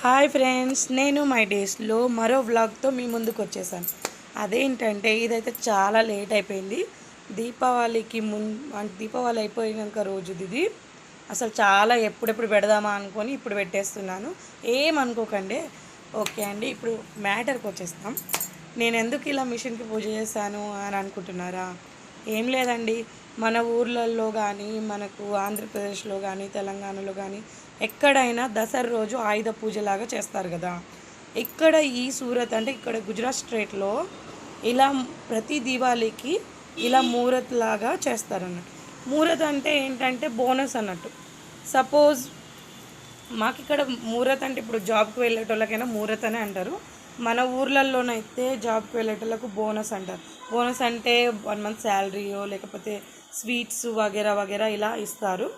Hi friends, నేను my డేస్లో మరో వ్లాగ్తో మీ ముందుకు వచ్చేసాను. అదేంటంటే ఇదైతే చాలా లేట్ అయిపోయింది. దీపావళికి అంటే దీపావళి అయిపోయినాక రోజుది ఇది. అసలు చాలా ఎప్పుడెప్పుడు పెడదామా అనుకొని ఇప్పుడు పెట్టేస్తున్నాను. ఏమనుకోకండి. ఓకే అండి, ఇప్పుడు మ్యాటర్కి వచ్చేస్తాం. నేను ఎందుకు ఇలా మిషన్కి పూజ చేశాను అని అనుకుంటున్నారా? ఏం లేదండి, మన ఊర్లలో కానీ మనకు ఆంధ్రప్రదేశ్లో కానీ తెలంగాణలో కానీ ఎక్కడైనా దసరా రోజు ఆయుధ పూజలాగా చేస్తారు కదా. ఇక్కడ ఈ సూరత్ అంటే ఇక్కడ గుజరాత్ స్టేట్లో ఇలా ప్రతి దీవాళికి ఇలా మూరత్ లాగా చేస్తారన్నట్టు. మూరత్ అంటే ఏంటంటే బోనస్ అన్నట్టు. సపోజ్ మాకు ఇక్కడ మూరత్ అంటే ఇప్పుడు జాబ్కి వెళ్ళేటోళ్ళకైనా మూరత్ అనే అంటారు. మన ఊర్లలోనైతే జాబ్కి వెళ్ళేటోళ్ళకు బోనస్ అంటారు. బోనస్ అంటే 1 మంత్ శాలరీయో లేకపోతే స్వీట్స్ వగేరా వగేరా ఇలా ఇస్తారు.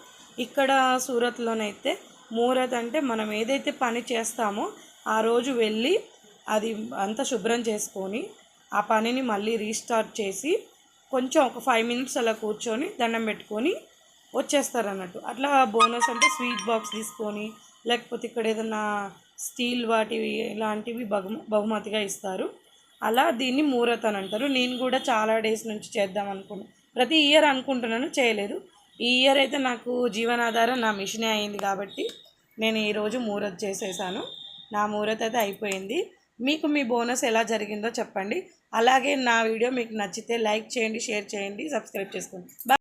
ఇక్కడ సూరత్లోనైతే మూరత్ అంటే మనం ఏదైతే పని చేస్తామో ఆ రోజు వెళ్ళి అది అంతా శుభ్రం చేసుకొని ఆ పనిని మళ్ళీ రీస్టార్ట్ చేసి కొంచెం ఒక 5 మినిట్స్ అలా కూర్చొని దండం పెట్టుకొని వచ్చేస్తారు అన్నట్టు. అట్లా బోనస్ అంటే స్వీట్ బాక్స్ తీసుకొని లేకపోతే ఇక్కడ ఏదన్నా స్టీల్ వాటివి ఇలాంటివి బహుమతిగా ఇస్తారు. అలా దీన్ని మూరత్ అని అంటారు. నేను కూడా చాలా డేస్ నుంచి చేద్దాం అనుకున్నాను, ప్రతి ఇయర్ అనుకుంటున్నాను, చేయలేదు. ఈ ఇయర్ అయితే నాకు జీవనాధారం నా మిషనే అయింది కాబట్టి నేను ఈరోజు మూరత్ చేసేసాను. నా మూరత్ అయితే అయిపోయింది. మీకు మీ బోనస్ ఎలా జరిగిందో చెప్పండి. అలాగే నా వీడియో మీకు నచ్చితే లైక్ చేయండి, షేర్ చేయండి, సబ్స్క్రైబ్ చేసుకోండి.